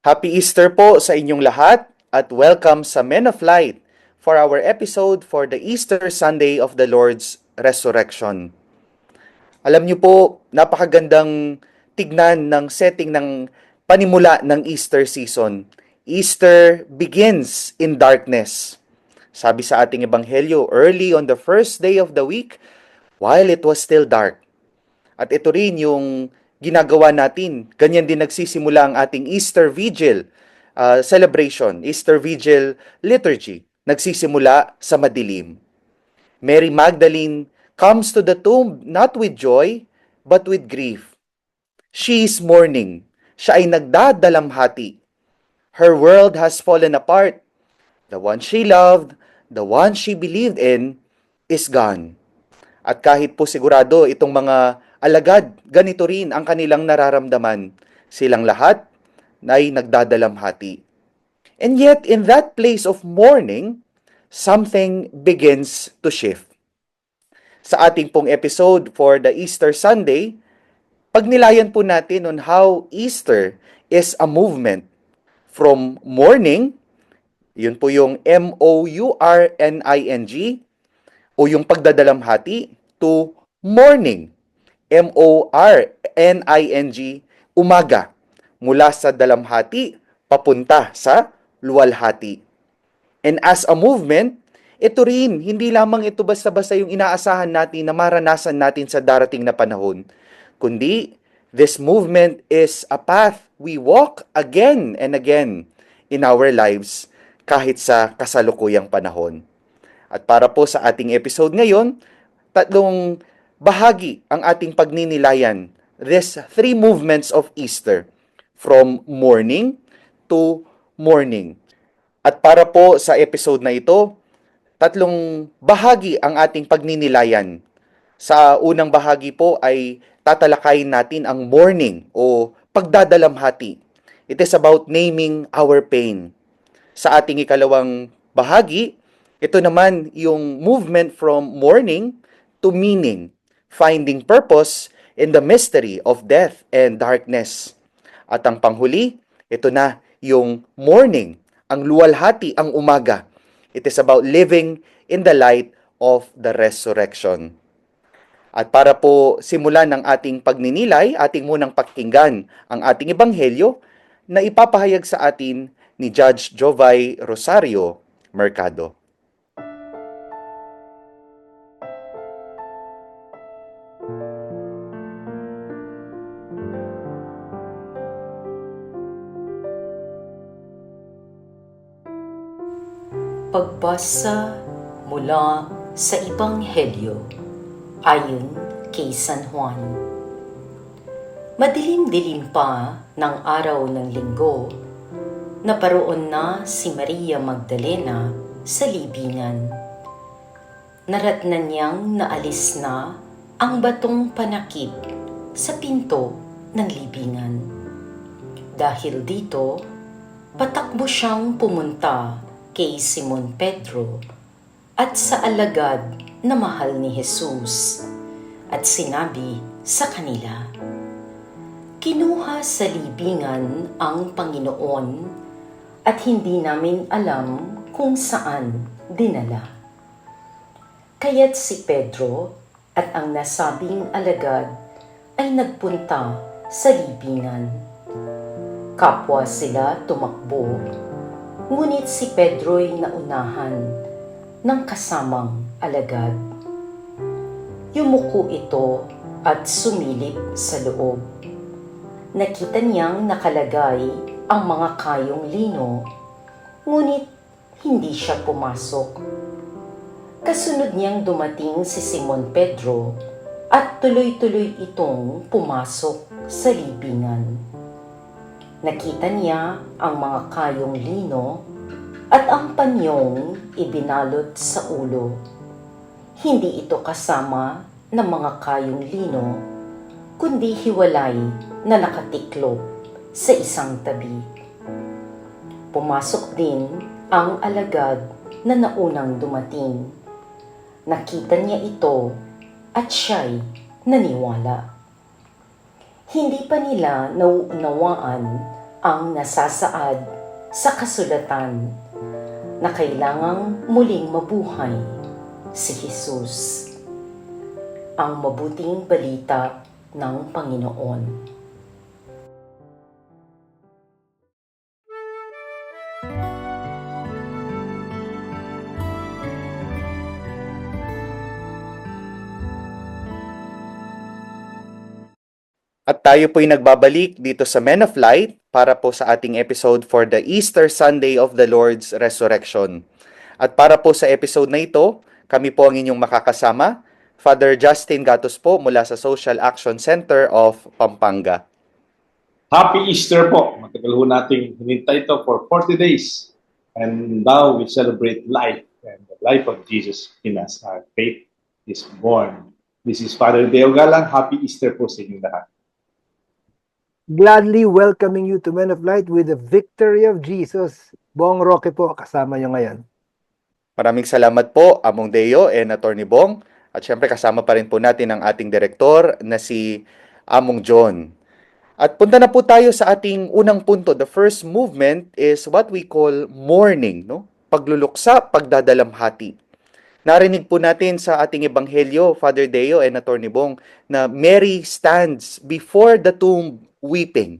Happy Easter po sa inyong lahat at welcome sa Men of Light for our episode for the Easter Sunday of the Lord's Resurrection. Alam niyo po, napakagandang tignan ng setting ng panimula ng Easter season. Easter begins in darkness. Sabi sa ating ebanghelyo, early on the first day of the week, while it was still dark. At ito rin yung ginagawa natin. Ganyan din nagsisimula ang ating Easter Vigil celebration, Easter Vigil liturgy. Nagsisimula sa madilim. Mary Magdalene comes to the tomb not with joy, but with grief. She is mourning. Siya ay nagdadalamhati. Her world has fallen apart. The one she loved, the one she believed in, is gone. At kahit po sigurado itong mga alagad, ganito rin ang kanilang nararamdaman. Silang lahat ay nagdadalamhati. And yet, in that place of mourning, something begins to shift. Sa ating pong episode for the Easter Sunday, pagnilayan po natin on how Easter is a movement from mourning, yun po yung mourning, o yung pagdadalamhati, to morning, morning, umaga, mula sa dalamhati papunta sa luwalhati. And as a movement, ito rin, hindi lamang ito basta-basta yung inaasahan natin na maranasan natin sa darating na panahon, kundi this movement is a path we walk again and again in our lives kahit sa kasalukuyang panahon. At para po sa ating episode ngayon, tatlong bahagi ang ating pagninilayan. These three movements of Easter, from morning to morning. At para po sa episode na ito, tatlong bahagi ang ating pagninilayan. Sa unang bahagi po ay tatalakayin natin ang mourning o pagdadalamhati. It is about naming our pain. Sa ating ikalawang bahagi, ito naman yung movement from mourning to meaning, finding purpose in the mystery of death and darkness. At ang panghuli, ito na yung morning, ang luwalhati, ang umaga. It is about living in the light of the resurrection. At para po simulan ng ating pagninilay, ating munang pakinggan ang ating ebanghelyo na ipapahayag sa atin ni Judge Jovay Rosario Mercado. Pagbasa mula sa Ebanghelyo ayon kay San Juan. Madilim-dilim pa ng araw ng linggo, naparoon na si Maria Magdalena sa libingan. Naratnan niyang naalis na ang batong panakip sa pinto ng libingan. Dahil dito, patakbo siyang pumunta kay Simon Pedro at sa alagad na mahal ni Jesus at sinabi sa kanila, "Kinuha sa libingan ang Panginoon at hindi namin alam kung saan dinala." Kaya't si Pedro at ang nasabing alagad ay nagpunta sa libingan. Kapwa sila tumakbo, ngunit si Pedro'y naunahan ng kasamang alagad. Yumuko ito at sumilip sa loob. Nakita niyang nakalagay ang mga kayong lino, ngunit hindi siya pumasok. Kasunod niyang dumating si Simon Pedro at tuloy-tuloy itong pumasok sa libingan. Nakita niya ang mga kayong lino at ang panyong ibinalot sa ulo. Hindi ito kasama ng mga kayong lino, kundi hiwalay na nakatiklop sa isang tabi. Pumasok din ang alagad na naunang dumating. Nakita niya ito at siya'y naniwala. Hindi pa nila nauunawaan ang nasasaad sa kasulatan na kailangang muling mabuhay si Jesus, ang mabuting balita ng Panginoon. At tayo po'y nagbabalik dito sa Men of Light para po sa ating episode for the Easter Sunday of the Lord's Resurrection. At para po sa episode na ito, kami po ang inyong makakasama, Father Justin Gatos po mula sa Social Action Center of Pampanga. Happy Easter po. Matagal ho nating hinintay ito for 40 days. And now we celebrate life and the life of Jesus in us. Our faith is born. This is Father Deo Galang. Happy Easter po sa inyong lahat. Gladly welcoming you to Men of Light with the victory of Jesus. Bong Roque po, kasama nyo ngayon. Maraming salamat po, Among Deo and Attorney Bong. At syempre kasama pa rin po natin ang ating direktor na si Among John. At punta na po tayo sa ating unang punto. The first movement is what we call mourning, no? Pagluluksa, pagdadalamhati. Narinig po natin sa ating ebanghelyo, Father Deo and Attorney Bong, na Mary stands before the tomb weeping.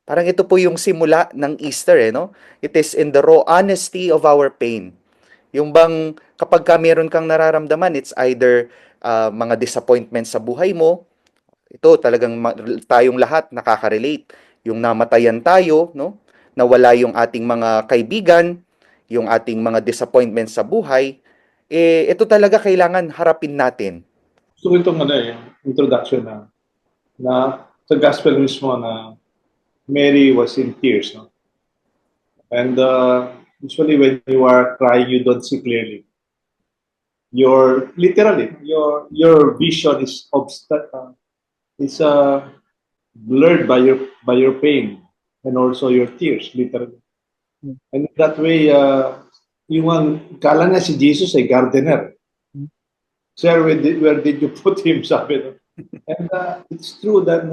Parang ito po yung simula ng Easter, no? It is in the raw honesty of our pain. Yung bang kapag ka meron kang nararamdaman, it's either mga disappointments sa buhay mo. Ito talagang tayong lahat nakaka-relate. Yung namatayan tayo, no? Nawala yung ating mga kaibigan, yung ating mga disappointments sa buhay. Ito talaga kailangan harapin natin. Gusto ko itong yung introduction na sa gospel mismo na Mary was in tears. No? And usually when you are crying, you don't see clearly. Literally, your vision is blurred by your pain and also your tears, literally. And in that way, kala niya si Jesus ay gardener. Sir, where did you put him? Sabi no? And it's true that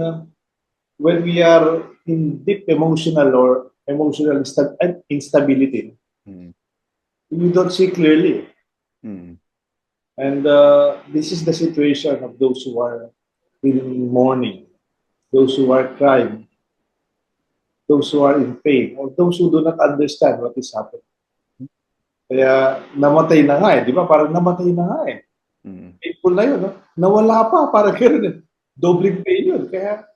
when we are in deep emotional instability, you don't see clearly. And this is the situation of those who are in mourning, those who are crying, those who are in pain, or those who do not understand what is happening. Kaya namatay na nga di ba? Parang namatay na nga Painful na yun, no? Nawala pa, parang gano'n. Dobling pain yun. Kaya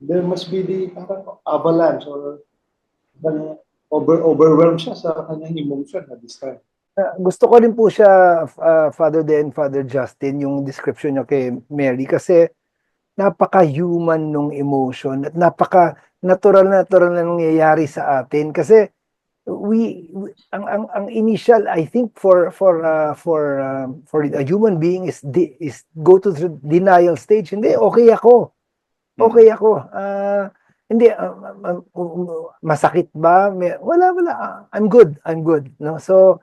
there must be the parang avalanche or overwhelmed siya sa kanyang emotion at this time. Gusto ko rin po siya, Father Dan, Father Justin, yung description niyo kay Mary kasi napaka-human nung emotion at napaka-natural na nangyayari sa atin kasi ang initial I think for a human being is go to the denial stage. Hindi, okay ako. Hindi masakit ba? Wala. I'm good. No? So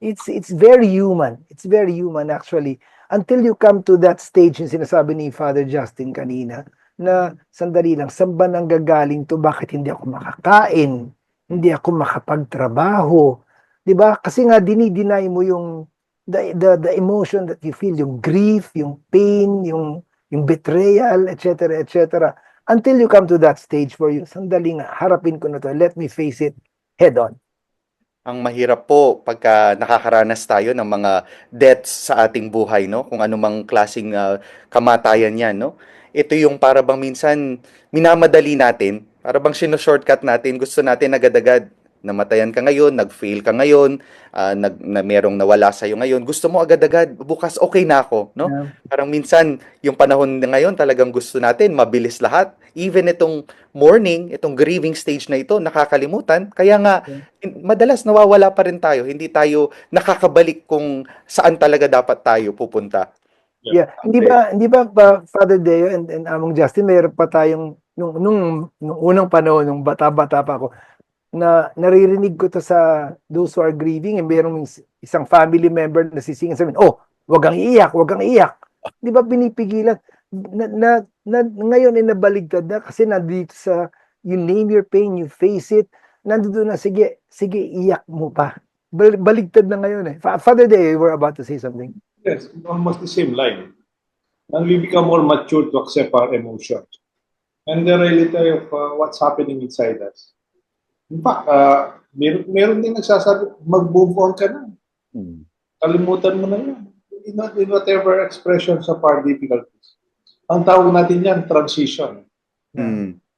it's very human. It's very human actually until you come to that stage yung sinasabi ni Father Justin kanina na sandali lang, saan ba nanggagaling to? Bakit hindi ako makakain? Hindi ako makapagtrabaho. 'Di ba? Kasi nga dinideny mo yung the emotion that you feel, yung grief, yung pain, yung betrayal, etc. Until you come to that stage where you sandali nga, harapin ko na to. Let me face it head on. Ang mahirap po pagka nakakaranas tayo ng mga deaths sa ating buhay, no? Kung anumang klaseng kamatayan 'yan, no? Ito yung para bang minsan minamadali natin, para bang shortcut natin, gusto natin agad-agad. Namatayan ka ngayon, nag-fail ka ngayon, merong nawala sa'yo ngayon, gusto mo agad-agad, bukas okay na ako, no? Yeah. Parang minsan, yung panahon na ngayon, talagang gusto natin, mabilis lahat. Even itong mourning, itong grieving stage na ito, nakakalimutan. Kaya nga, madalas nawawala pa rin tayo. Hindi tayo nakakabalik kung saan talaga dapat tayo pupunta. Yeah. Hindi ba Father Deo and Among Justin, mayroon pa tayong nung unang panahon, nung bata-bata pa ako, na naririnig ko to sa those who are grieving, and mayroong isang family member na sisingin sa amin, oh, wag kang iiyak. Di ba pinipigilan? Ngayon ay nabaligtad na kasi nandito sa you name your pain, you face it, nandoon na, sige, iyak mo pa. Baligtad na ngayon eh. Father Day, you were about to say something. Yes, almost the same line. And we become more mature to accept our emotions and the reality of what's happening inside us. In fact, meron din nagsasabi, mag-move on ka na. Kalimutan mo na yan. In whatever expressions of our difficulties. Ang tawag natin yan, transition.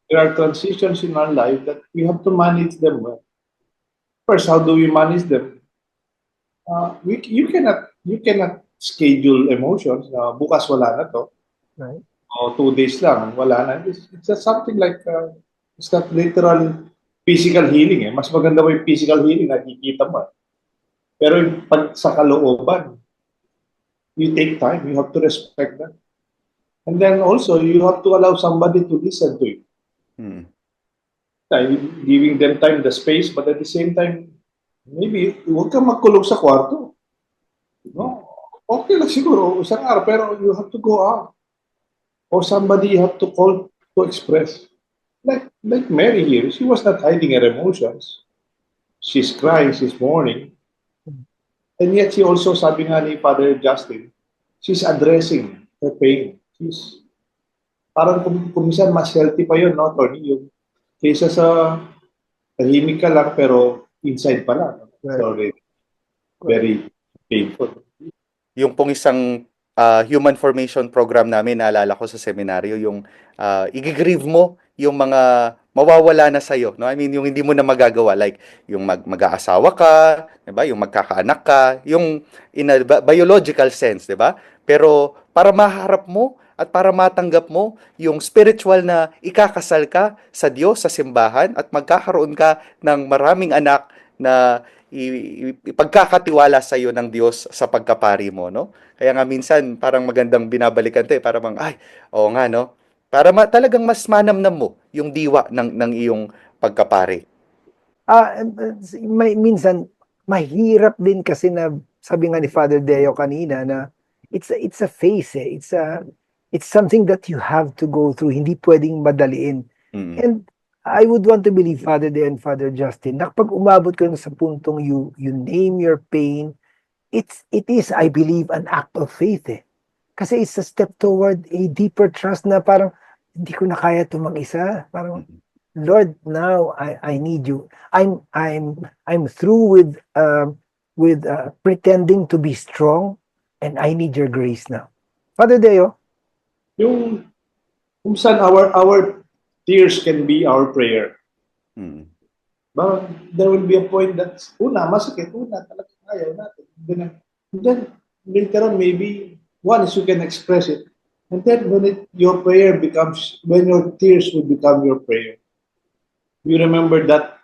There are transitions in our life that we have to manage them well. First, how do we manage them? You cannot schedule emotions. Bukas wala na to. Right. O 2 days lang, wala na. It's just something like, it's not literal physical healing. Mas maganda ba yung physical healing, nakikita mo. Pero yung pag sa kalooban, you take time, you have to respect that. And then also, you have to allow somebody to listen to you. Giving them time, the space, but at the same time, maybe huwag kang magkulong sa kwarto. No? Okay lang siguro, isang araw, pero you have to go out. Or somebody you have to call to express. Like Mary here, she was not hiding her emotions. She's crying, she's mourning. And yet she also, sabi nga ni Father Justin, she's addressing her pain. She's, parang kumisan mas healthy pa yun, no, Tony? Yung kaysa sa tahimik ka lang, pero inside pa lang. So, very painful. Yung pong isang human formation program namin, naalala ko sa seminaryo, yung i-grieve mo yung mga mawawala na sa'yo. No? I mean, yung hindi mo na magagawa. Like, yung mag-aasawa ka, diba? Yung magkakaanak ka, yung in a biological sense, diba? Pero para maharap mo at para matanggap mo yung spiritual na ikakasal ka sa Diyos, sa simbahan, at magkakaroon ka ng maraming anak na ipagkakatiwala sa iyo ng Diyos sa pagkapari mo, no? Kaya nga minsan parang magandang binabalikan 'to, para bang ay, oo nga, no? Para talagang mas manamnam mo yung diwa ng iyong pagkapari. Minsan mahirap din kasi na sabi nga ni Father Deo kanina na it's a phase eh. It's something that you have to go through, hindi pwedeng madaliin. And I would want to believe, Father Deo and Father Justin, na kapag umabot ka sa puntong you name your pain, it is, I believe, an act of faith eh. Kasi it's a step toward a deeper trust na parang hindi ko na kaya ito mag-isa. Parang, Lord, now I need you. I'm through with pretending to be strong, and I need your grace now. Father Deo? Yung kung saan our tears can be our prayer. But there will be a point that, masakit, talagang ayaw natin. And then later on, maybe, one is you can express it. And then when your tears will become your prayer. You remember that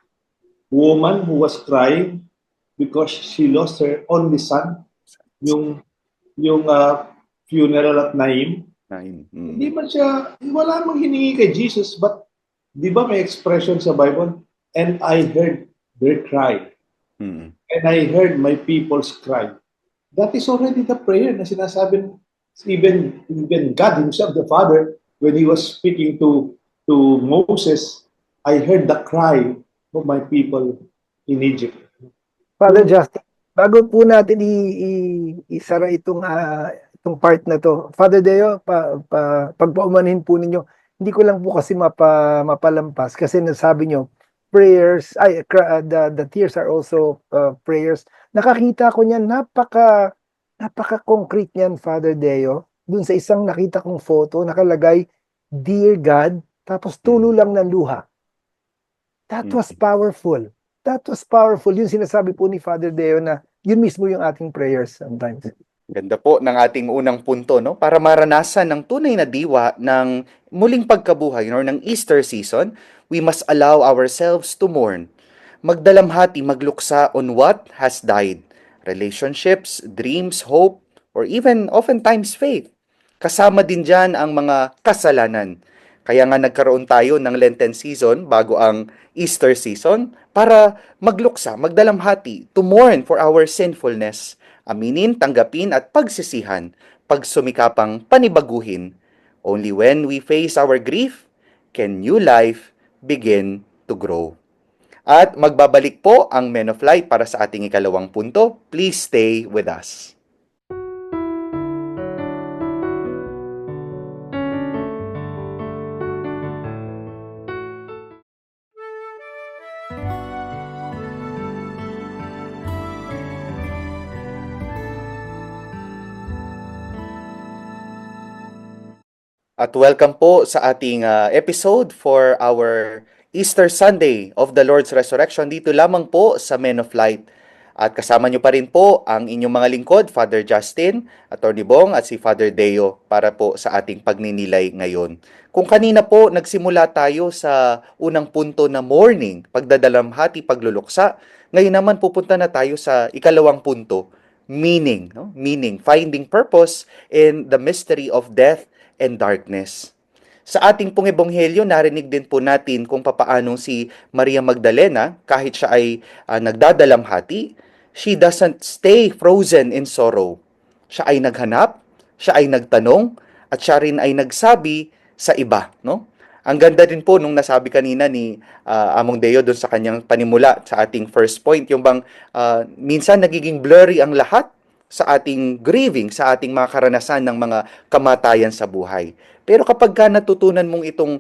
woman who was crying because she lost her only son, yung funeral at Naim. Hindi man siya, wala mang hiningi kay Jesus, but di ba may expression sa Bible? And I heard their cry. And I heard my people's cry. That is already the prayer na sinasabi, even God himself, the Father, when he was speaking to Moses, I heard the cry of my people in Egypt. Father Justin, bago po natin isara itong part na to, Father Deo, pagpaumanhin po ninyo, hindi ko lang po kasi mapalampas kasi nasabi nyo, prayers, the tears are also prayers. Nakakita ko niyan, napaka-concrete niyan, Father Deo. Dun sa isang nakita kong photo, nakalagay, Dear God, tapos tulo lang ng luha. That was powerful. That was powerful. Yung sinasabi po ni Father Deo na yun mismo yung ating prayers sometimes. Ganda po ng ating unang punto, no? Para maranasan ng tunay na diwa ng muling pagkabuhay or ng Easter season, we must allow ourselves to mourn. Magdalamhati, magluksa on what has died. Relationships, dreams, hope, or even oftentimes faith. Kasama din dyan ang mga kasalanan. Kaya nga nagkaroon tayo ng Lenten season bago ang Easter season para magluksa, magdalamhati, to mourn for our sinfulness. Aminin, tanggapin at pagsisihan, pagsumikapang panibaguhin. Only when we face our grief can new life begin to grow. At magbabalik po ang Men of Light para sa ating ikalawang punto. Please stay with us. At welcome po sa ating episode for our Easter Sunday of the Lord's Resurrection dito lamang po sa Men of Light. At kasama nyo pa rin po ang inyong mga lingkod, Father Justin, Atty. Bong at si Father Deo para po sa ating pagninilay ngayon. Kung kanina po nagsimula tayo sa unang punto na morning, pagdadalamhati, pagluluksa, ngayon naman pupunta na tayo sa ikalawang punto, meaning, no? Meaning, finding purpose in the mystery of death and darkness. Sa ating pong ebonghelyo, narinig din po natin kung papaanong si Maria Magdalena, kahit siya ay nagdadalamhati, she doesn't stay frozen in sorrow. Siya ay naghanap, siya ay nagtanong, at siya rin ay nagsabi sa iba. No? Ang ganda din po nung nasabi kanina ni Among Deo doon sa kanyang panimula sa ating first point, yung bang minsan nagiging blurry ang lahat sa ating grieving, sa ating mga karanasan ng mga kamatayan sa buhay. Pero kapag ka natutunan mong itong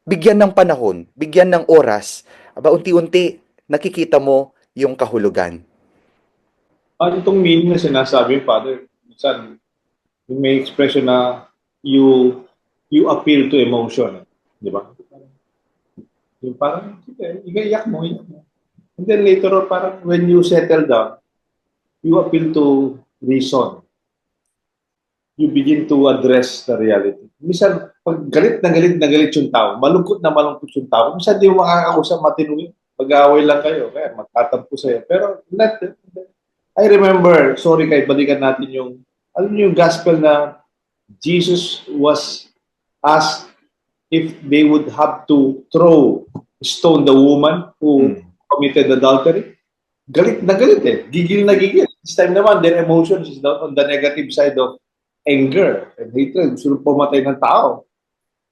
bigyan ng panahon, bigyan ng oras, unti-unti nakikita mo yung kahulugan. Ano itong meaning na sinasabi, Father? Minsan, yung may expression na you appeal to emotion. Di ba? Yung parang, sige, iyak mo. And then later on, parang when you settle down, you appeal to reason. You begin to address the reality. Minsan, pag galit na galit yung tao, malungkot na malungkot yung tao, minsan di mo makakausap matinungin. Pag-aaway lang kayo, kaya magtatampo sa'yo. Pero, I remember, sorry kay balikan natin alam niyo yung gospel na Jesus was asked if they would have to throw stone the woman who committed adultery. Galit na galit eh. Gigil na gigil. This time naman, their emotions is on the negative side of anger and hatred. Gusto pumatay ng tao.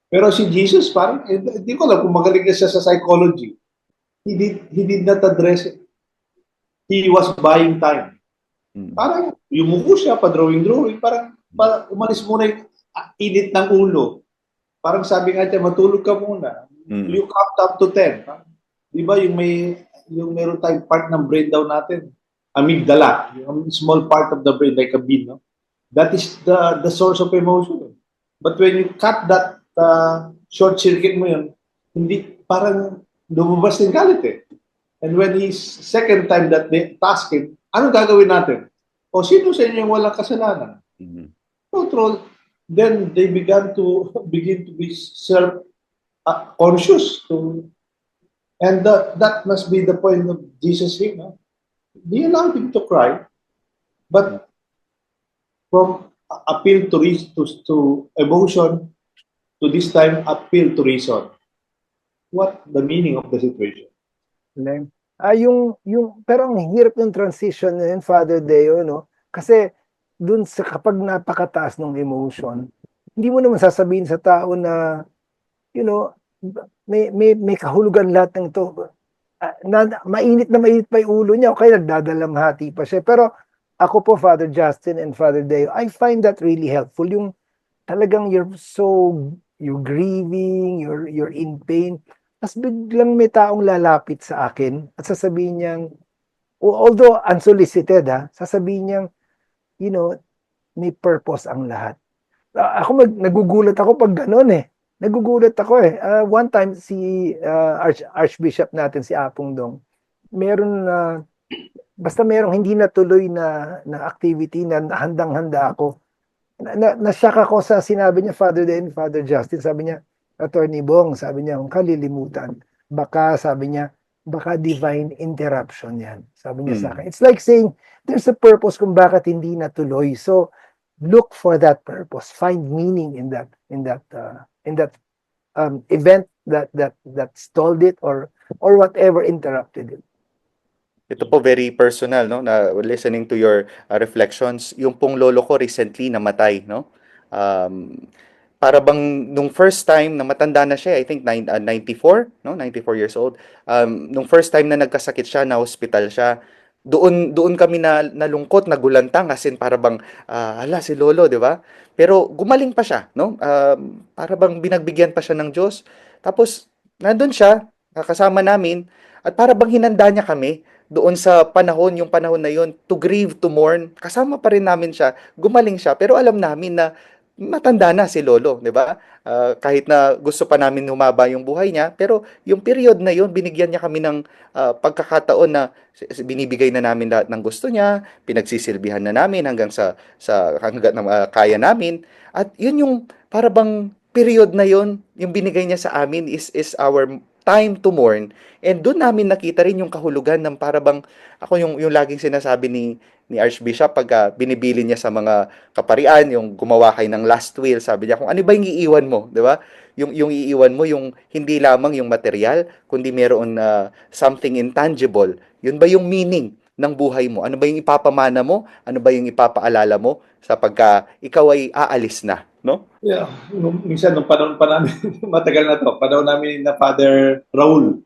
Pero si Jesus, parang, hindi ko alam kung magaling na siya sa psychology. He did not address it. He was buying time. Parang, yumuko siya, pa-drawing. Parang umalis muna yung init ng ulo. Parang sabi nga siya, matulog ka muna. You count up to 10. Di ba yung meron tayong part ng brain daw natin, amygdala, yung small part of the brain like a bean, no? That is the source of emotion. But when you cut that short circuit mo yun, hindi, parang lumabas ng galit eh. And when his second time that they task him, ano gagawin natin? O sino sa inyo yung walang kasalanan? Control. Then they begin to be self-conscious. And that must be the point of Jesus here. No? He allowed him to cry, but from appeal to emotion to this time appeal to reason. What the meaning of the situation? Pero ang hirap yung transition na yun, Father Deo, no? Kasi dun sa kapag napakataas ng emotion, hindi mo naman sasabihin sa tao na, may kahulugan lahat ng ito. Mainit pa yung ulo niya o kaya nagdadalamhati pa siya. Pero ako po, Father Justin and Father Deo, I find that really helpful. Yung talagang you're grieving, you're in pain. Tapos biglang may taong lalapit sa akin at sasabihin niyang, although unsolicited, sasabihin niyang, may purpose ang lahat. Ako nagugulat ako pag gano'n eh. Nagugulat ako eh. One time si Archbishop natin si Apong Dong, basta merong hindi natuloy na activity na handang-handa ako. Na-shock ako sa sinabi niya, Father Dan, Father Justin, sabi niya, Attorney Bong, sabi niya, kung kalilimutan, sabi niya, baka divine interruption yan. Sabi niya sa akin. It's like saying, there's a purpose kung bakit hindi natuloy. So, look for that purpose. Find meaning in that event that stalled it or whatever interrupted it. Ito po very personal, no? Na listening to your reflections, yung pong lolo ko recently namatay, no? para bang nung first time na matanda na siya, I think 94, no? 94 years old. Nung first time na nagkasakit siya, na hospital siya, doon kami na nalungkot, nagulantang, as in para bang hala si Lolo, 'di ba? Pero gumaling pa siya, no? Para bang binagbigyan pa siya ng Diyos. Tapos nandun siya, kasama namin, at para bang hinanda niya kami doon sa panahon, yung panahon na yun, to grieve, to mourn. Kasama pa rin namin siya, gumaling siya, pero alam namin na matanda na si Lolo, 'di ba? Kahit na gusto pa namin humaba yung buhay niya, pero yung period na yun, binigyan niya kami ng pagkakataon na binibigay na namin lahat ng gusto niya, pinagsisilbihan na namin hanggang na kaya namin. At yun yung para bang period na yun, yung binigay niya sa amin is our time to mourn. And doon namin nakita rin yung kahulugan ng para bang ako yung laging sinasabi ni Archbishop pagka binibili niya sa mga kaparian, yung gumawa kayo ng last will, sabi niya, kung ano ba yung iiwan mo, di ba? Yung iiwan mo, yung hindi lamang yung material, kundi meron something intangible. Yun ba yung meaning ng buhay mo? Ano ba yung ipapamana mo? Ano ba yung ipapaalala mo sa pagka ikaw ay aalis na, no? Yeah, minsan nung panahon pa namin, matagal na to, panahon namin na Father Raul,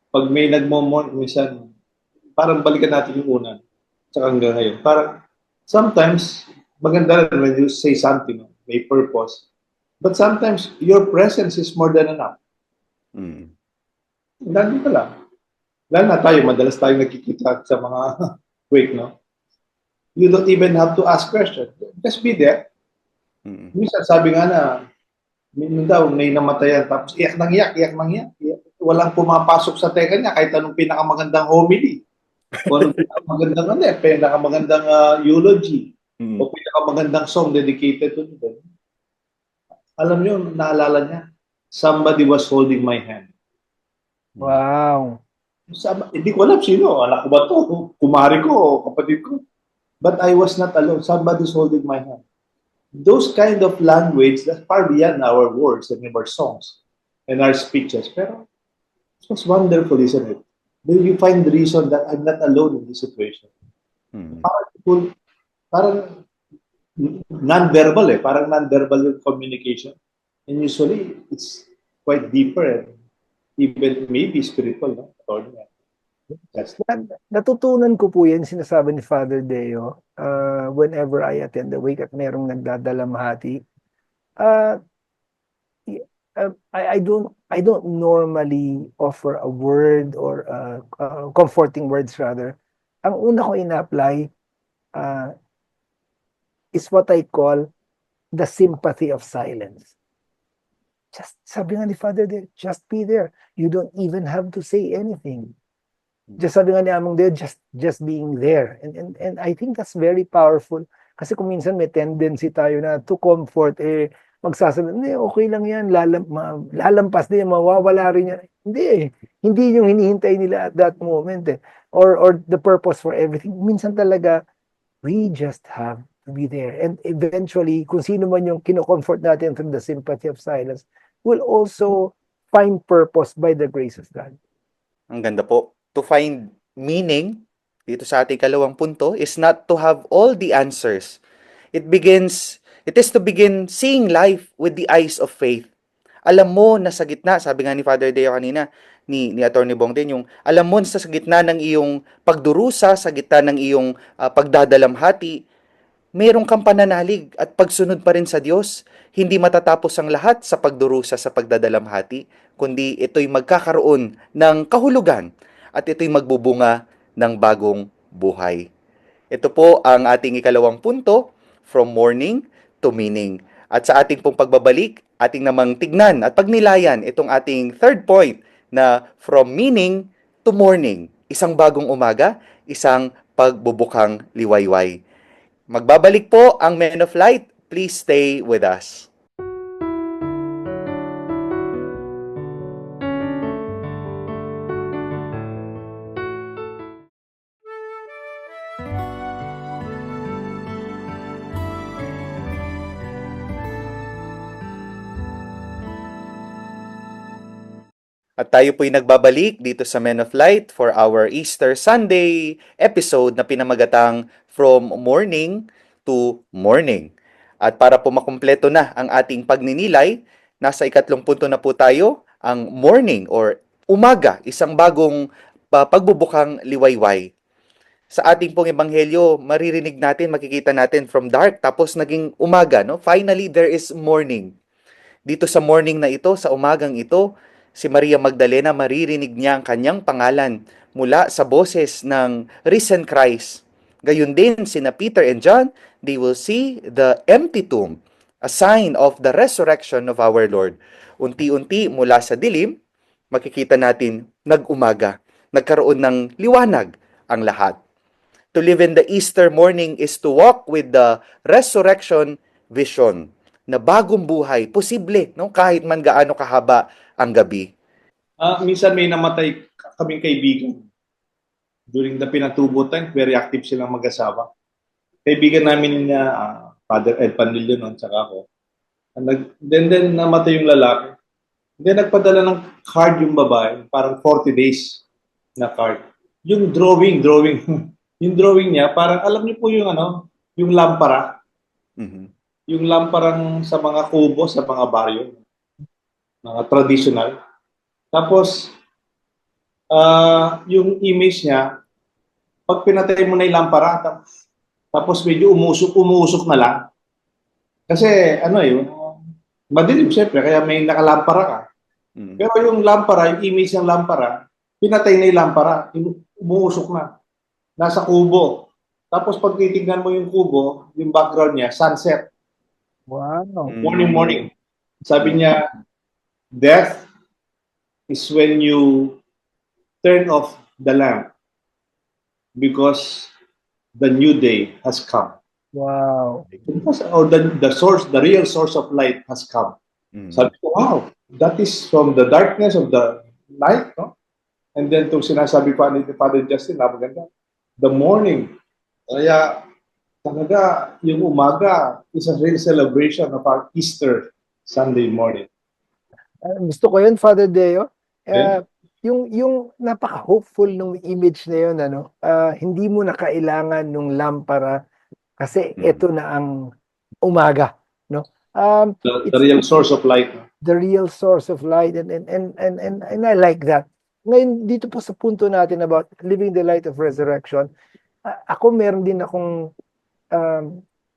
pag may nagmomon, minsan, parang balikan natin yung una, tsaka hanggang ngayon. Parang, sometimes, maganda rin when you say something, no? May purpose. But sometimes, your presence is more than enough. Mm. Lalo ka lang. Lalo na tayo, madalas tayo nakikita sa mga wake, no? You don't even have to ask questions. Just be there. Mm. Minsan, sabi nga na, minun daw, may namatayan, tapos iyak nang iyak. Walang pumapasok sa teka niya kahit anong pinakamagandang homily. O anong pinakamagandang eulogy. Mm. O pinakamagandang song dedicated to them. Alam niyo, naalala niya, somebody was holding my hand. Wow. Hindi ko alam sino. Anak ko ba to? Kumari ko o kapatid ko. But I was not alone. Somebody's holding my hand. Those kind of language, that's far beyond our words and our songs and our speeches. Pero it was wonderful, isn't it? Then you find the reason that I'm not alone in this situation. Mm. Parang non-verbal parang non-verbal yung communication. And usually, it's quite deeper and even maybe spiritual, no? That's Natutunan ko po yan, sinasabi ni Father Deo, whenever I attend the wake at merong nagdadalamhati. I don't normally offer a word or comforting words rather. Ang una ko ina-apply is what I call the sympathy of silence. Just sabi nga ni Father Deo, just be there. You don't even have to say anything. Just sabi nga ni Among Deo, just being there. And I think that's very powerful. Kasi kung minsan may tendency tayo na to comfort, magsasabi, hindi, okay lang yan, lalampas din, mawawala rin yan. Hindi Hindi yung hinihintay nila at that moment or the purpose for everything. Minsan talaga, we just have to be there. And eventually, kung sino man yung kino-comfort natin through the sympathy of silence, will also find purpose by the grace of God. Ang ganda po. To find meaning, dito sa ating kalawang punto, is not to have all the answers. It is to begin seeing life with the eyes of faith. Alam mo na sa gitna, sabi nga ni Father Deo kanina, ni Attorney Bong din, yung alam mo sa gitna ng iyong pagdurusa, sa gitna ng iyong pagdadalamhati, mayroong kang pananalig at pagsunod pa rin sa Diyos. Hindi matatapos ang lahat sa pagdurusa sa pagdadalamhati, kundi ito'y magkakaroon ng kahulugan at ito'y magbubunga ng bagong buhay. Ito po ang ating ikalawang punto, from mourning to meaning. At sa ating pong pagbabalik, ating namang tignan at pagnilayan itong ating third point na from meaning to mourning. Isang bagong umaga, isang pagbubukang liwayway. Magbabalik po ang Men of Light. Please stay with us. At tayo po'y nagbabalik dito sa Men of Light for our Easter Sunday episode na pinamagatang From Morning to Morning. At para po makumpleto na ang ating pagninilay, nasa ikatlong punto na po tayo, ang morning or umaga, isang bagong pagbubukang liwayway. Sa ating pong ebanghelyo, maririnig natin, makikita natin from dark, tapos naging umaga, no? Finally, there is morning. Dito sa morning na ito, sa umagang ito, si Maria Magdalena, maririnig niya ang kanyang pangalan mula sa boses ng risen Christ. Gayun din, sina Peter and John, they will see the empty tomb, a sign of the resurrection of our Lord. Unti-unti mula sa dilim, makikita natin nag-umaga, nagkaroon ng liwanag ang lahat. To live in the Easter morning is to walk with the resurrection vision na bagong buhay, posible, no? Kahit man gaano kahaba ang gabi. Minsan may namatay kaming kaibigan. During the pinatubo time, very active silang mag-asawa. Kaibigan namin niya, Father Ed Panilio noon, tsaka ako. Then namatay yung lalaki. Then nagpadala ng card yung babae, parang 40 days na card. Yung drawing, yung drawing niya, parang alam niyo po yung yung lampara. Mhm. Yung lamparang sa mga kubo, sa mga baryo, mga traditional. Tapos, yung image niya, pag pinatay mo na yung lampara, tapos medyo umusok na lang. Kasi, madilim siyempre, kaya may nakalampara ka. Mhm. Pero yung lampara, yung image ng lampara, pinatay na yung lampara, umuusok na. Nasa kubo. Tapos pag titignan mo yung kubo, yung background niya, sunset. Wow. Morning. Sabi niya, death is when you turn off the lamp because the new day has come. Wow. Or the real source of light has come. Mhm. Sabi ko, wow, that is from the darkness of the night, no? And then itong sinasabi pa ni Father Justin, napaganda, the morning. Kaya talaga, yung umaga is a real celebration of our Easter Sunday morning. Gusto ko yun, Father Deo. Okay? Yung napaka-hopeful nung image na yun, hindi mo na kailangan nung lampara kasi ito na ang umaga, no? The real source of light. The real source of light, and I like that. Ngayon, dito po sa punto natin about living the light of resurrection, ako meron din akong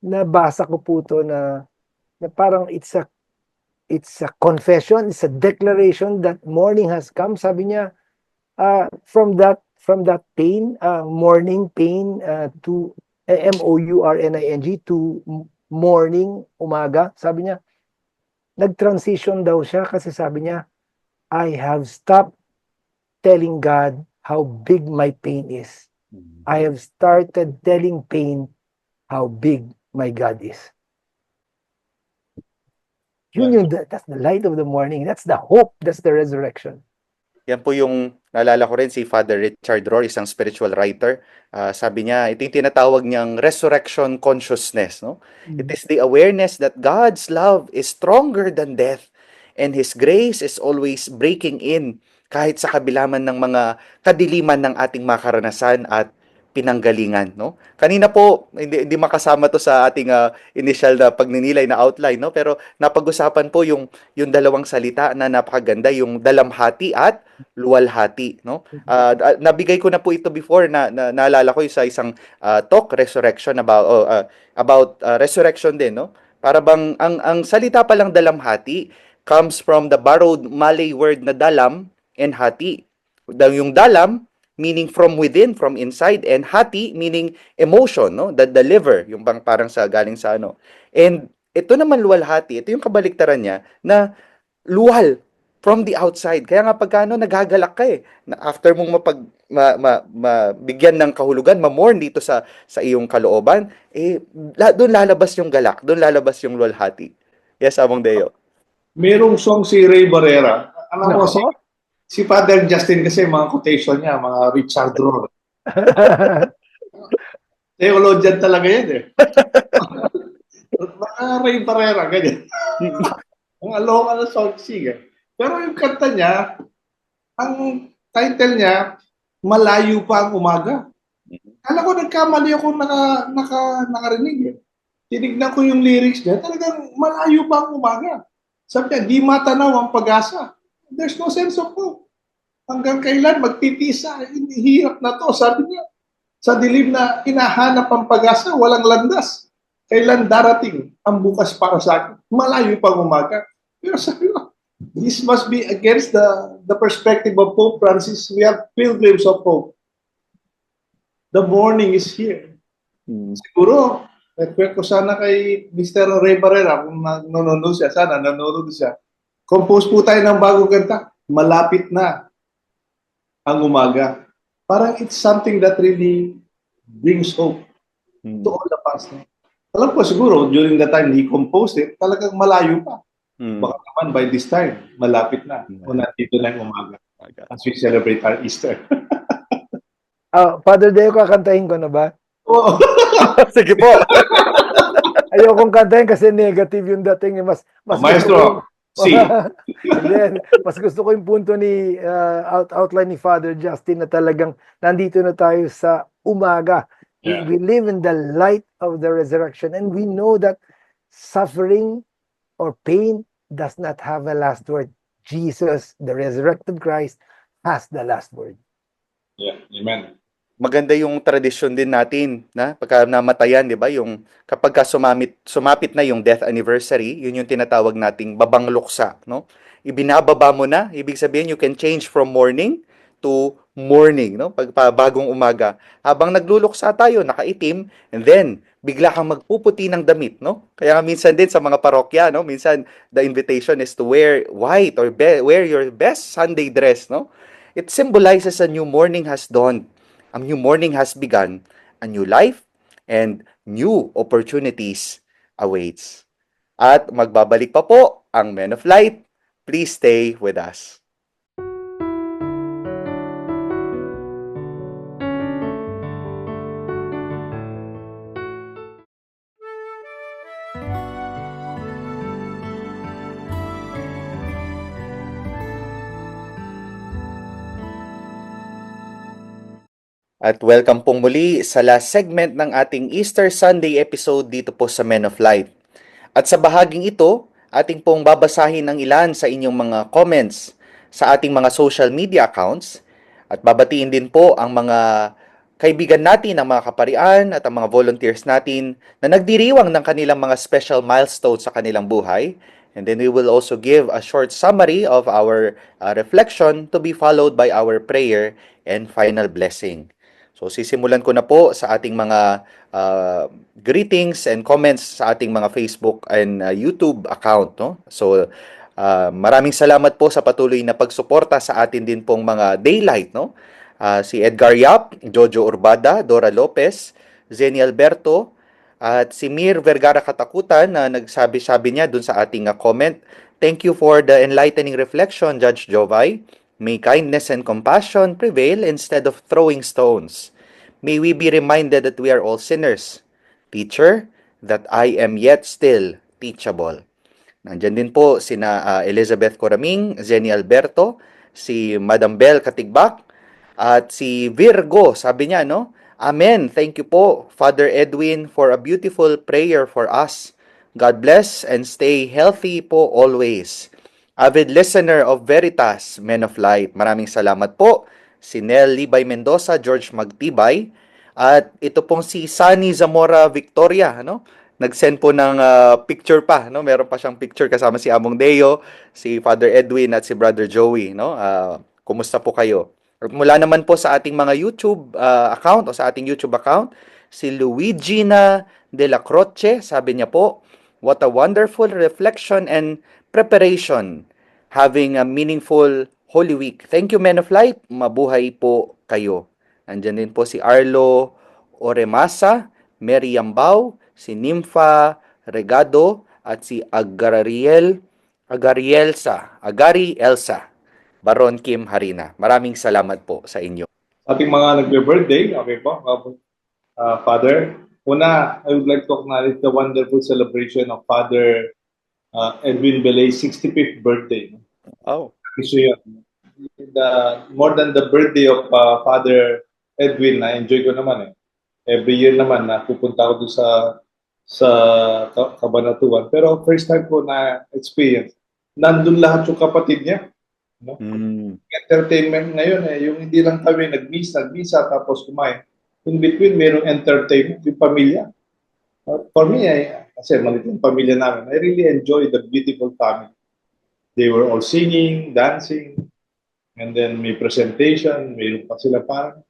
nabasa ko po to na parang it's a confession, it's a declaration that morning has come. Sabi niya, from that pain, morning pain, to morning to morning, umaga. Sabi niya, nag-transition daw siya kasi sabi niya, I have stopped telling God how big my pain is. I have started telling pain how big my God is. That's the light of the morning. That's the hope. That's the resurrection. Yan po yung naalala ko rin si Father Richard Rohr, isang spiritual writer. Sabi niya, ito yung tinatawag niyang resurrection consciousness. No? It is the awareness that God's love is stronger than death and His grace is always breaking in kahit sa kabilaman ng mga kadiliman ng ating makaranasan at pinanggalingan, no? Kanina po hindi makasama to sa ating initial na pagninilay na outline, no? Pero napag-usapan po yung dalawang salita na napakaganda, yung dalamhati at luwalhati, no? Nabigay ko na po ito before na naalala ko sa isang talk resurrection about resurrection din, no? Para bang ang salita pa lang dalamhati comes from the borrowed Malay word na dalam and hati. Yung dalam meaning from within, from inside, and hati meaning emotion, no? The liver, yung bang parang sa galing sa ano. And ito naman luwalhati, ito yung kabaliktaran niya na luwal from the outside. Kaya nga pagkano nagagalak ka na after mong mabigyan ng kahulugan, mamorn dito sa iyong kalooban, doon lalabas yung galak, doon lalabas yung luwalhati. Yes, Among Deo. Merong song si Ray Barrera. Alam mo, si Father Justin kasi mga quotation niya, mga Richard Rohr. Theologian talaga yan eh. Mga Ray Barrera, ganyan. Ang aloka na song singer. Pero yung kanta niya, ang title niya, Malayo pa ang umaga. Kala ko nagkamali ako nakarinig eh. tinignan ko yung lyrics niya, talagang malayo pa ang umaga. Sabi niya, di matanaw ang pag-asa. There's no sense of hope. Hanggang kailan magtitisa? Hirap na to. Sabi niya, sa dilim na hinahanap ang pag-asa, walang landas. Kailan darating ang bukas para sa akin? Malayo pang umaga. Pero sabi ko, this must be against the perspective of Pope Francis. We have pilgrims of hope. The morning is here. Siguro, request ko sana kay Mr. Ray Barrera kung nanonood siya. Sana nanonood siya. Compose po tayo ng bagong kanta. Malapit na ang umaga. Parang it's something that really brings hope to all of us. Alam ko siguro, during the time he composed it, talagang malayo pa. Baka naman by this time, malapit na. O nandito na yung umaga. As we celebrate our Easter. Father Deo, kakantahin ko na ba? Oo. Sige po. Ayokong kantahin kasi negative yung dating. Mas Maestro, si. And then, mas gusto ko yung punto ni outline ni Father Justin na talagang nandito na tayo sa umaga. Yeah. We live in the light of the resurrection and we know that suffering or pain does not have a last word. Jesus, the resurrected Christ, has the last word. Yeah, amen. Maganda yung tradisyon din natin na pagka namatayan, 'di ba? Yung kapag sumapit na yung death anniversary, yun yung tinatawag nating babang luksa, no? Ibinababa mo na, ibig sabihin you can change from morning to morning, no? Bagong umaga. Habang nagluluksa tayo, nakaitim, and then bigla kang magpuputi ng damit, no? Kaya nga minsan din sa mga parokya, no? Minsan the invitation is to wear white or wear your best Sunday dress, no? It symbolizes a new morning has dawned. A new morning has begun, a new life, and new opportunities awaits. At magbabalik pa po ang Men of Light. Please stay with us. At welcome pong muli sa last segment ng ating Easter Sunday episode dito po sa Men of Light. At sa bahaging ito, ating pong babasahin ang ilan sa inyong mga comments sa ating mga social media accounts at babatiin din po ang mga kaibigan natin, ang mga kaparian at ang mga volunteers natin na nagdiriwang ng kanilang mga special milestones sa kanilang buhay. And then we will also give a short summary of our reflection to be followed by our prayer and final blessing. So sisimulan ko na po sa ating mga greetings and comments sa ating mga Facebook and YouTube account, no? So maraming salamat po sa patuloy na pagsuporta sa atin din pong mga daylight, no? Si Edgar Yap, Jojo Urbada, Dora Lopez, Zeni Alberto, at si Mir Vergara Katakutan na nagsabi-sabi niya dun sa ating comment, "Thank you for the enlightening reflection, Judge Jovay. May kindness and compassion prevail instead of throwing stones. May we be reminded that we are all sinners. Teacher, that I am yet still teachable." Nandyan din po sina Elizabeth Coraming, Zeni Alberto, si Madam Bel Katigbak, at si Virgo, sabi niya, no? Amen. Thank you po, Father Edwin, for a beautiful prayer for us. God bless and stay healthy po always. Avid listener of Veritas, Men of Light. Maraming salamat po. Si Nel Libay Mendoza, George Magtibay. At ito pong si Sunny Zamora Victoria, no? Nag-send po ng picture pa, no? Meron pa siyang picture kasama si Among Deo, si Father Edwin at si Brother Joey, no? Kumusta po kayo? At mula naman po sa ating mga YouTube account o sa ating YouTube account, si Luigina de la Croce, sabi niya po, "What a wonderful reflection and preparation, having a meaningful Holy Week. Thank you, Men of Light. Mabuhay po kayo." Nandyan din po si Arlo Oremasa, Mary Yambao, si Nympha Regado, at si Agari Elsa, Baron Kim Harina. Maraming salamat po sa inyo. Ating mga nagbe-birthday, okay po, Father. Una, I would like to acknowledge the wonderful celebration of Father Edwin Belay's 65th birthday. Oh. So yun, more than the birthday of Father Edwin, na-enjoy ko naman eh. Every year naman na pupunta ako doon sa sa Kabanatuan. Pero first time ko na experience, nandun lahat yung kapatid niya. No? Entertainment ngayon yung hindi lang kami nagmisa tapos kumain. In between, mayroong entertainment, yung pamilya. For me, kasi maliit yung pamilya namin, I really enjoy the beautiful family. They were all singing, dancing, and then may presentation, mayroon pa sila parang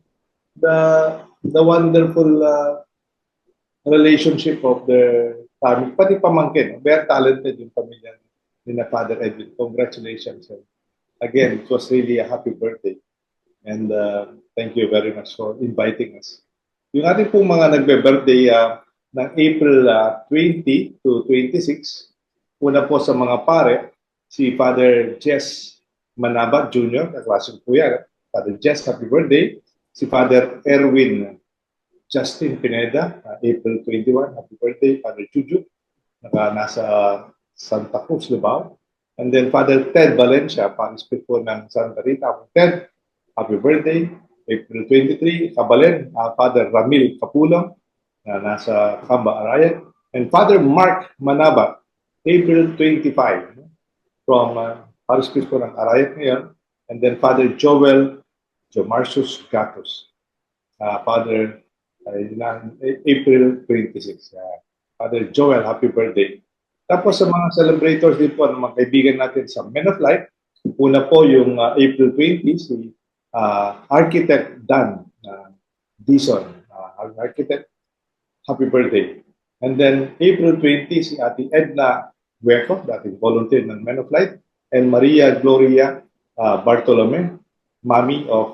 the wonderful relationship of the family, pati pamangkin. Very talented yung pamilya ni na Father Edwin. Congratulations. Again, it was really a happy birthday. And thank you very much for inviting us. Yung ating pong mga nagbe-birthday ng April 20 to 26, una po sa mga pare, si Father Jess Manaba Jr., kaklase po yan. Father Jess, happy birthday. Si Father Erwin Justin Pineda, April 21, happy birthday. Father Juju, nasa Santa Cruz, Lubao. And then Father Ted Valencia, Parish po ng Santa Rita. Ted, happy birthday. April 23, Kabalen, Father Ramil Kapulang, na nasa Kamba, Arayan. And Father Mark Manaba, April 25, from Parish po ng Arayan ngayon. And then Father Joel Jomarcius Gatos, Father April 26. Father Joel, happy birthday. Tapos sa mga celebrators din po, mga kaibigan natin sa Men of Light, una po yung April 20, si Architect Dan Dison, Architect, happy birthday. And then April 20, si Ate Edna Hueco, dating volunteer ng Men of Light, and Maria Gloria Bartolome, Mami of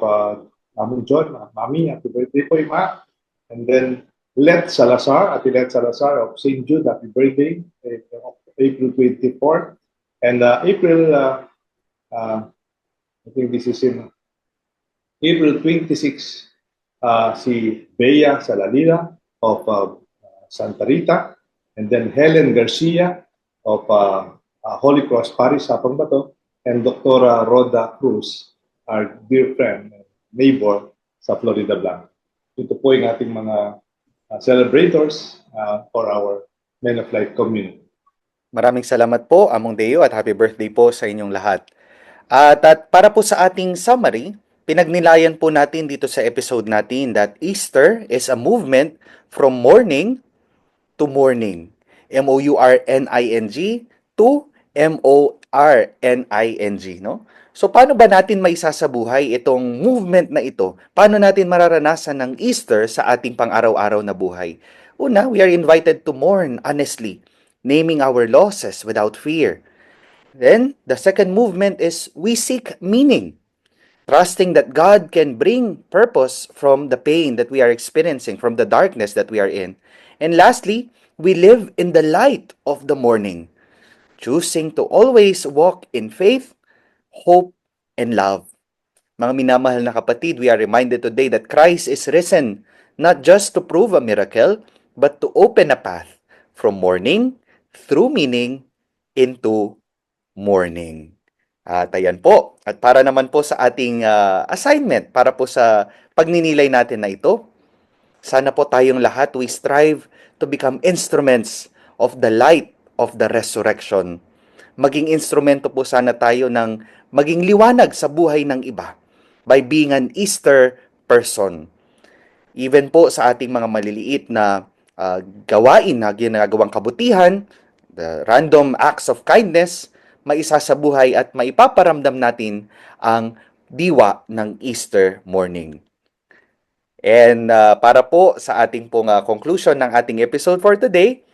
Mami John, Mami, happy birthday po yung ma. And then Let Salazar, Ate Let Salazar of St. Jude, happy birthday, April 24. And April, I think this is in April 26, si Bea Salalida of Santa Rita. And then Helen Garcia of Holy Cross Parish, Sapang Bato. And Dr. Rhoda Cruz, our dear friend, neighbor sa Florida Blanca. Ito po yung ating mga celebrators for our Men of Light community. Maraming salamat po, Among Deo, at happy birthday po sa inyong lahat. At para po sa ating summary, pinagnilayan po natin dito sa episode natin that Easter is a movement from mourning to morning. M-O-U-R-N-I-N-G to M-O-R-N-I-N-G, no? So, paano ba natin maisasabuhay itong movement na ito? Paano natin mararanasan ng Easter sa ating pang-araw-araw na buhay? Una, we are invited to mourn honestly, naming our losses without fear. Then, the second movement is we seek meaning, trusting that God can bring purpose from the pain that we are experiencing, from the darkness that we are in. And lastly, we live in the light of the morning, choosing to always walk in faith, hope, and love. Mga minamahal na kapatid, we are reminded today that Christ is risen, not just to prove a miracle, but to open a path from mourning through meaning into morning. At ayan po. At para naman po sa ating assignment, para po sa pagninilay natin na ito, sana po tayong lahat, we strive to become instruments of the light of the resurrection. Maging instrumento po sana tayo ng maging liwanag sa buhay ng iba by being an Easter person. Even po sa ating mga maliliit na gawain na ginagawang kabutihan, the random acts of kindness, maisasabuhay at maipaparamdam natin ang diwa ng Easter morning. And para po sa ating pong conclusion ng ating episode for today,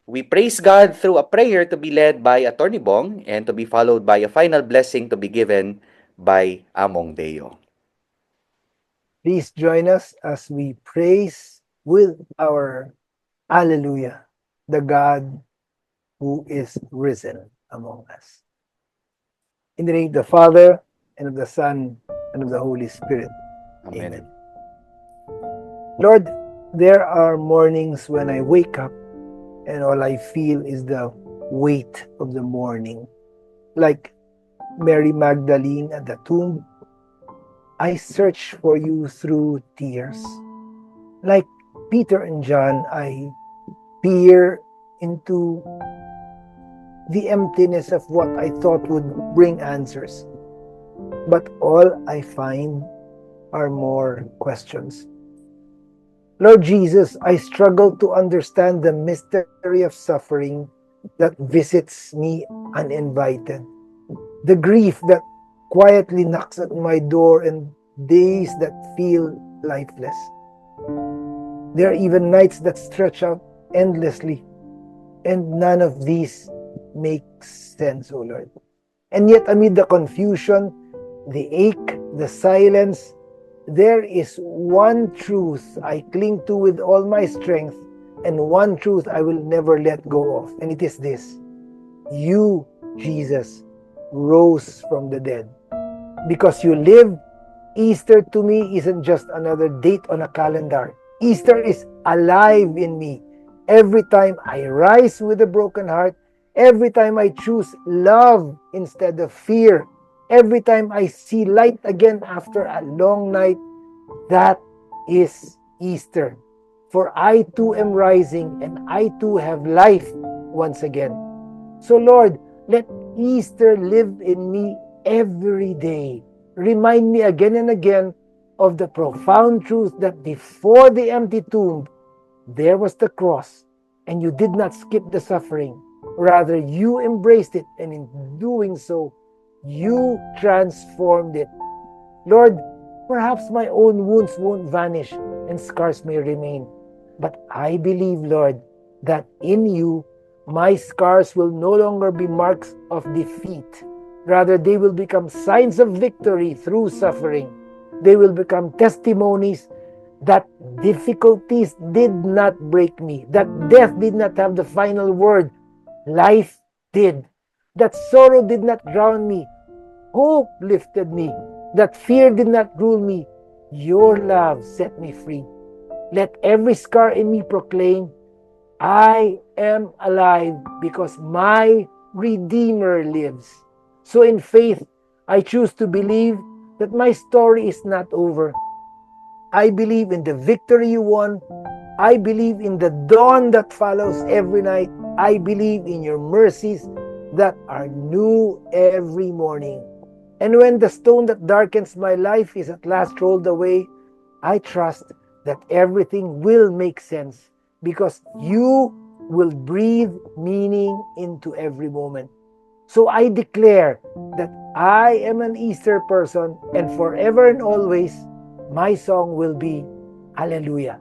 we praise God through a prayer to be led by Attorney Bong and to be followed by a final blessing to be given by Among Deo. Please join us as we praise with our Alleluia, the God who is risen among us. In the name of the Father, and of the Son, and of the Holy Spirit. Amen. Lord, there are mornings when I wake up and all I feel is the weight of the morning. Like Mary Magdalene at the tomb, I search for you through tears. Like Peter and John, I peer into the emptiness of what I thought would bring answers. But all I find are more questions. Lord Jesus, I struggle to understand the mystery of suffering that visits me uninvited. The grief that quietly knocks at my door and days that feel lifeless. There are even nights that stretch out endlessly, and none of these makes sense, O Lord. And yet, amid the confusion, the ache, the silence, there is one truth I cling to with all my strength, and one truth I will never let go of, and it is this: you, Jesus, rose from the dead. Because you live, Easter to me isn't just another date on a calendar. Easter is alive in me. Every time I rise with a broken heart, every time I choose love instead of fear, every time I see light again after a long night, that is Easter. For I too am rising, and I too have life once again. So Lord, let Easter live in me every day. Remind me again and again of the profound truth that before the empty tomb, there was the cross, and you did not skip the suffering. Rather, you embraced it, and in doing so, you transformed it. Lord, perhaps my own wounds won't vanish and scars may remain. But I believe, Lord, that in you, my scars will no longer be marks of defeat. Rather, they will become signs of victory through suffering. They will become testimonies that difficulties did not break me, that death did not have the final word. Life did. That sorrow did not drown me. Hope lifted me. That fear did not rule me. Your love set me free. Let every scar in me proclaim, I am alive because my Redeemer lives. So in faith, I choose to believe that my story is not over. I believe in the victory you won. I believe in the dawn that follows every night. I believe in your mercies that are new every morning. And when the stone that darkens my life is at last rolled away, I trust that everything will make sense because you will breathe meaning into every moment. So I declare that I am an Easter person, and forever and always, my song will be Hallelujah.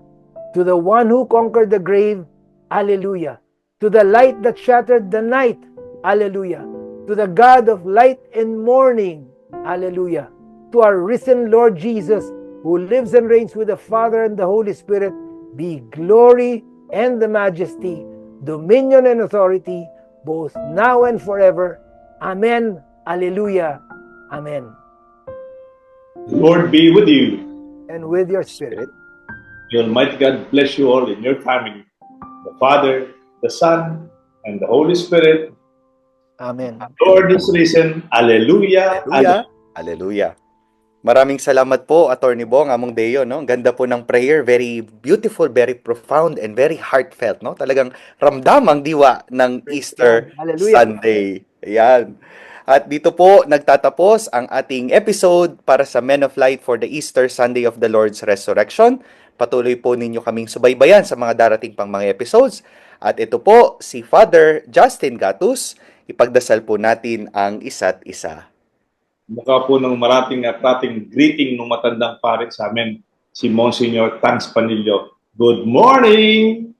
To the one who conquered the grave, Hallelujah. To the light that shattered the night, Hallelujah. To the God of light and morning, Hallelujah. To our risen Lord Jesus, who lives and reigns with the Father and the Holy Spirit, be glory and the majesty, dominion and authority, both now and forever. Amen. Hallelujah. Amen. The Lord be with you. And with your spirit. The Almighty God bless you all in your family. The Father, the Son, and the Holy Spirit. Amen. Lord is risen. Alleluia. Hallelujah. Hallelujah. Maraming salamat po, Attorney Bong, among Deo, no? Ang ganda po ng prayer, very beautiful, very profound, and very heartfelt, no? Talagang ramdam ang diwa ng Easter Hallelujah. Sunday. Ayan. At dito po nagtatapos ang ating episode para sa Men of Light for the Easter Sunday of the Lord's Resurrection. Patuloy po ninyo kaming subaybayan sa mga darating pang mga episodes. At ito po si Father Justin Gatus. Ipagdasal po natin ang isa't isa. Mukha po ng marating at ating greeting ng matandang pare sa amin, si Monsignor Tans Panillo. Good morning!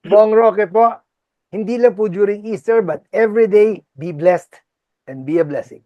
Bong Roque po, hindi lang po during Easter, but every day, be blessed and be a blessing.